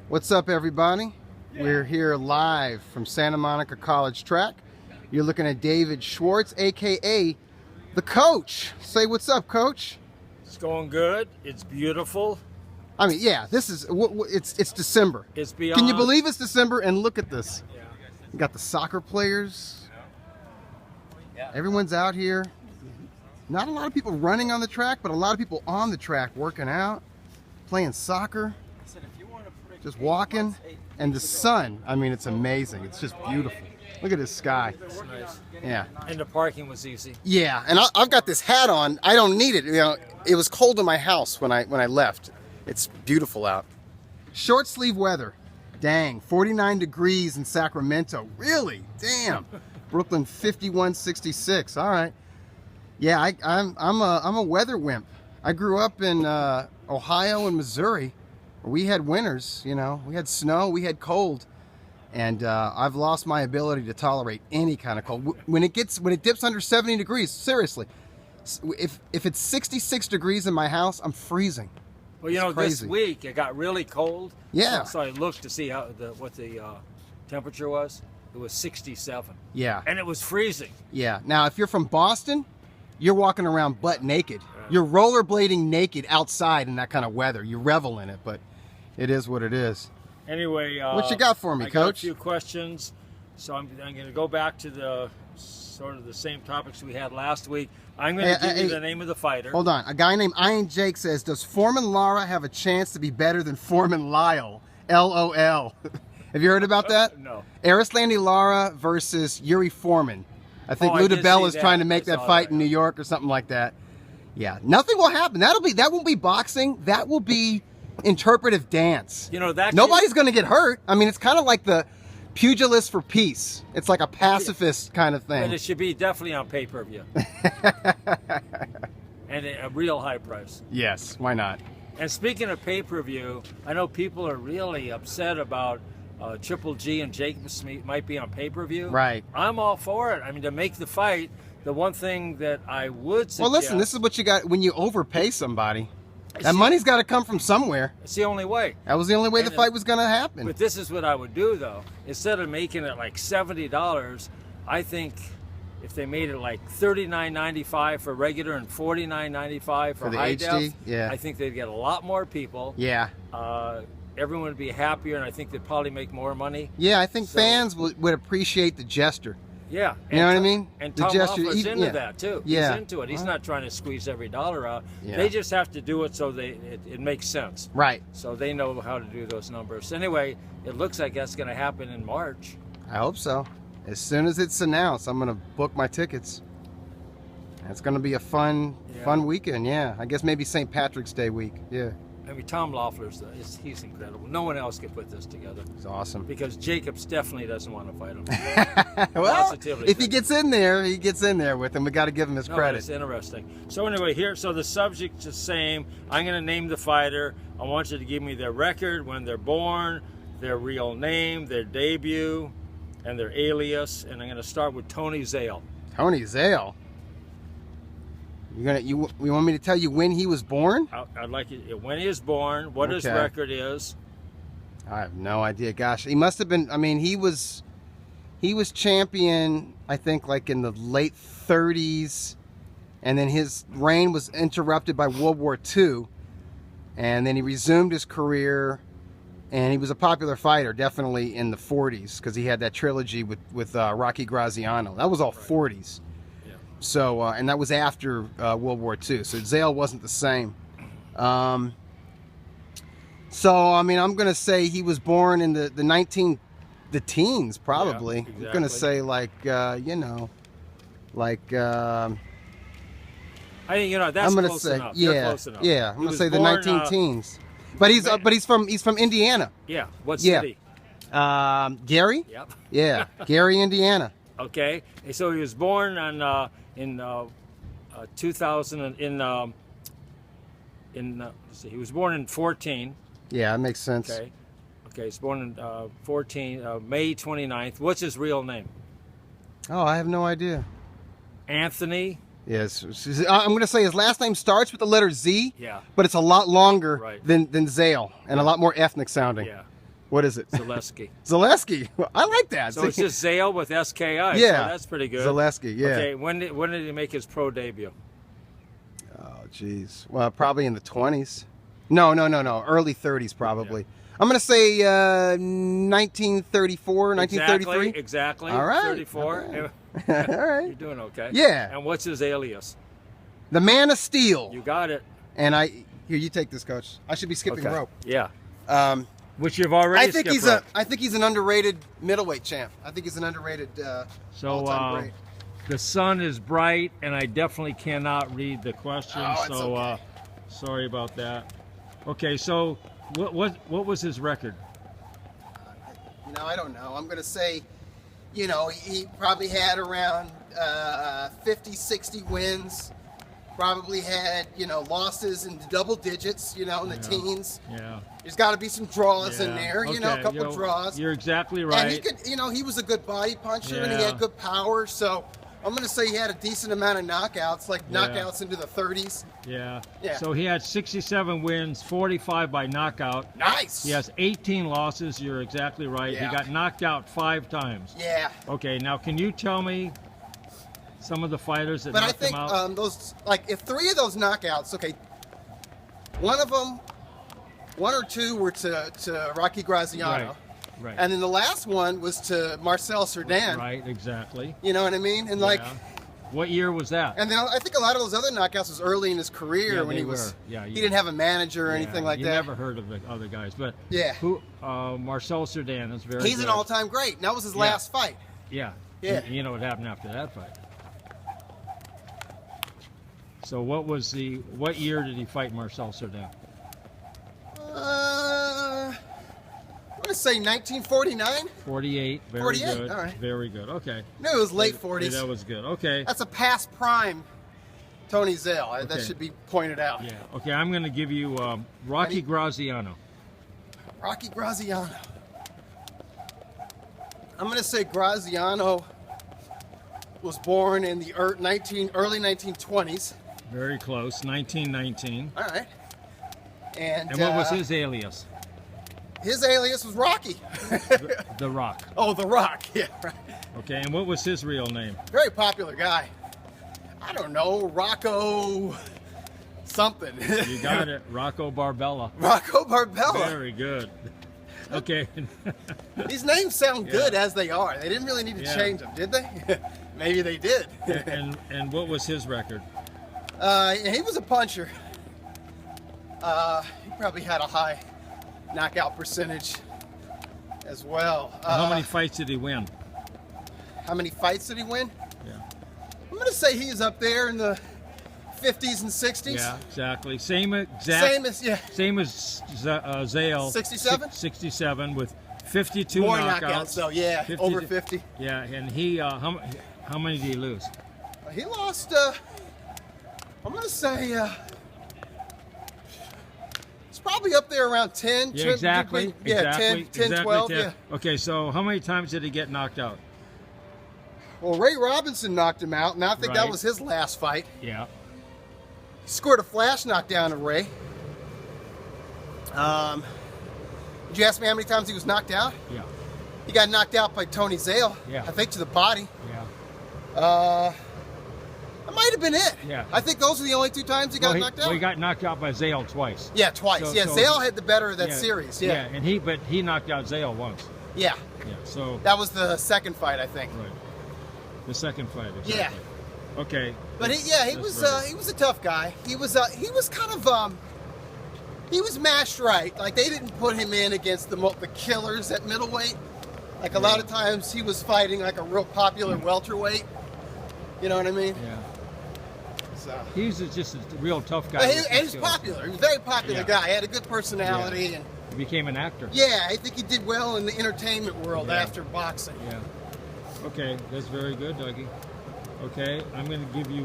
What's up, everybody? We're here live from Santa Monica College Track. You're looking at David Schwartz, aka the Coach. Say what's up, Coach. It's going good. It's beautiful. I mean, yeah, this is it's December. It's beyond. Can you believe it's December? And look at this. Yeah. You got the soccer players. Yeah. Everyone's out here. Not a lot of people running on the track, but a lot of people on the track working out, playing soccer, just walking. And the sun, I mean, it's amazing. It's just beautiful. Look at this sky. It's nice. Yeah. And the parking was easy. Yeah, and I've got this hat on. I don't need it. You know, it was cold in my house when I left. It's beautiful out. Short sleeve weather. Dang, 49 degrees in Sacramento. Really? Damn. Brooklyn 51-66. All right. Yeah, I'm a weather wimp. I grew up in Ohio and Missouri. We had winters, you know. We had snow, we had cold, and I've lost my ability to tolerate any kind of cold. When it dips under 70 degrees, seriously, if it's 66 degrees in my house, I'm freezing. Well, you know, this week it got really cold. Yeah. So I looked to see what the temperature was. It was 67. Yeah. And it was freezing. Yeah. Now, if you're from Boston, you're walking around butt naked. Right. You're rollerblading naked outside in that kind of weather. You revel in it, but it is what it is. Anyway, what you got for me, I Coach? got a few questions, so I'm going to go back to the sort of the same topics we had last week. I'm going to give you the name of the fighter. Hold on. A guy named Iron Jake says, does Foreman Lara have a chance to be better than Foreman Lyle? LOL. Have you heard about that? No. Arislandi Lara versus Yuri Foreman. I think Lou DiBella is trying to make that fight in New York or something like that. Yeah. Nothing will happen. That won't be boxing. That will be interpretive dance. You know, that nobody's going to get hurt. I mean, it's kind of like the pugilist for peace. It's like a pacifist kind of thing. But it should be definitely on pay-per-view. And a real high price. Yes, why not? And speaking of pay-per-view, I know people are really upset about Triple G and Jacob Smith might be on pay-per-view. Right. I'm all for it. I mean, to make the fight, the one thing that I would suggest... Well, listen, this is what you got when you overpay somebody. That money's got to come from somewhere. It's the only way. That was the only way the fight was going to happen. But this is what I would do, though. Instead of making it like $70, I think if they made it like $39.95 for regular and $49.95 for the high HD, def, yeah. I think they'd get a lot more people. Yeah. Everyone would be happier, and I think they'd probably make more money. Yeah, I think fans would appreciate the gesture. Yeah. You know what I mean? And the Tom gesture, Loeffler's into that, too. Yeah. He's into it. He's not trying to squeeze every dollar out. Yeah. They just have to do it so it makes sense. Right. So they know how to do those numbers. Anyway, it looks like that's going to happen in March. I hope so. As soon as it's announced, I'm going to book my tickets. It's going to be a fun weekend, yeah. I guess maybe St. Patrick's Day week, yeah. I mean, Tom Loeffler's, he's incredible. No one else could put this together. It's awesome. Because Jacobs definitely doesn't want to fight him. Well, if he gets in there, he gets in there with him. We got to give him his credit. It's interesting. So anyway, so the subject's the same. I'm going to name the fighter. I want you to give me their record, when they're born, their real name, their debut, and their alias. And I'm going to start with Tony Zale. Tony Zale? You want me to tell you when he was born? I'd like you when he was born, what his record is. I have no idea. Gosh, he must have been. I mean, he was champion. I think like in the late 30s, and then his reign was interrupted by World War II, and then he resumed his career, and he was a popular fighter definitely in the 40s because he had that trilogy with Rocky Graziano. That was all 40s. So, and that was after World War II. So Zale wasn't the same. So, I mean, I'm going to say he was born in the teens, probably. Yeah, exactly. I'm going to say like, you know, like. I think that's close enough. Yeah, close enough. Yeah. I'm going to say the 19-teens. But he's from Indiana. Yeah. What city? Gary. Yep. Yeah, Gary, Indiana. Okay. So he was born on in 2000 he was born in 14. Yeah, that makes sense. Okay. He's born in 14 May 29th. What's his real name? Oh, I have no idea. Anthony. Yes, I'm going to say his last name starts with the letter Z. Yeah. But it's a lot longer than Zale and a lot more ethnic sounding. Yeah. What is it? Zaleski. Zaleski. I like that. So it's just Zale with S-K-I. Yeah. So that's pretty good. Zaleski, yeah. Okay, when did he make his pro debut? Oh, geez. Well, probably in the 20s. No. Early 30s, probably. Yeah. I'm going to say 1934, 1933. Exactly. All right. 34. All right. You're doing okay. Yeah. And what's his alias? The Man of Steel. You got it. And here, you take this, Coach. I should be skipping Okay. rope. Yeah. Which you've already skipped rope. I think he's an underrated middleweight champ. I think he's an underrated all-time great. The sun is bright, and I definitely cannot read the question. Oh, it's so okay. sorry about that. Okay, so what was his record? I don't know. I'm going to say, he probably had around 50, 60 wins. Probably had, losses in double digits, in the teens. Yeah. There's got to be some draws in there, Okay, a couple of draws. You're exactly right. And he could, he was a good body puncher and he Yeah. had good power. So I'm going to say he had a decent amount of knockouts, like knockouts into the 30s. Yeah. Yeah. So he had 67 wins, 45 by knockout. Nice. He has 18 losses. You're exactly right. Yeah. He got knocked out 5 times. Yeah. Okay, now can you tell me some of the fighters that But I knocked think him out? those, if 3 of those knockouts, okay, one or 2 were to Rocky Graziano. Right. And then the last one was to Marcel Cerdan. Right, exactly. You know what I mean? And Yeah. What year was that? and then I think a lot of those other knockouts was early in his career Yeah, when they he was. were. Yeah, he didn't have a manager or anything like you that. never heard of the other guys, but Yeah. Marcel Cerdan is very He's good. an all-time great. And that was his last fight. Yeah. Yeah. You know what happened after that fight. So what year did he fight Marcel Cerdan? I'm gonna say 1949. 48. Very 48, good. all right. Very good. Okay. No, it was late 40s. That was good. Okay. That's a past prime Tony Zale. That Okay. should be pointed out. Yeah. Okay, I'm going to give you Rocky Graziano. Rocky Graziano. I'm going to say Graziano was born in the early 1920s. Very close. 1919. All right. And And what was his alias? His alias was Rocky. The Rock. Oh, The Rock. Yeah, right. Okay, and what was his real name? Very popular guy. I don't know, Rocco something. You got it. Rocco Barbella. Rocco Barbella. Very good. Okay. These names sound good as they are. They didn't really need to change them, did they? Maybe they did. and what was his record? He was a puncher. He probably had a high knockout percentage as well. How many fights did he win? How many fights did he win? Yeah. I'm going to say he's up there in the 50s and 60s. Yeah, exactly. Same as Zale. 67? 67 with 52 More knockouts. knockouts, though, yeah. Over 50. Yeah, and he, how many did he lose? He lost, I'm going to say, it's probably up there around 10. Yeah, exactly. Yeah, exactly. 10, exactly 12, 10. yeah. Okay, so how many times did he get knocked out? Well, Ray Robinson knocked him out, and I think that Right. was his last fight. Yeah. He scored a flash knockdown to Ray. Did you ask me how many times he was knocked out? Yeah. He got knocked out by Tony Zale. Yeah. I think to the body. Yeah. That might have been it. Yeah. I think those are the only 2 times he got knocked out. Well, he got knocked out by Zale twice. Yeah, twice. So- yeah, so- Zale had the better of that series. Yeah. And he knocked out Zale once. Yeah. Yeah. So That was the second fight, I think. right. The second fight. Exactly. Yeah. Okay. But he was a tough guy. He was kind of he was mashed right. Like they didn't put him in against the killers at middleweight. Like a lot of times he was fighting like a real popular welterweight. You know what I mean? Yeah. So. He was just a real tough guy. And with he's skills. popular. He was a very popular Yeah. guy. He had a good personality, Yeah. and He became an actor. yeah, I think he did well in the entertainment world Yeah. after boxing. Yeah. Okay, that's very good, Dougie. Okay, I'm going to give you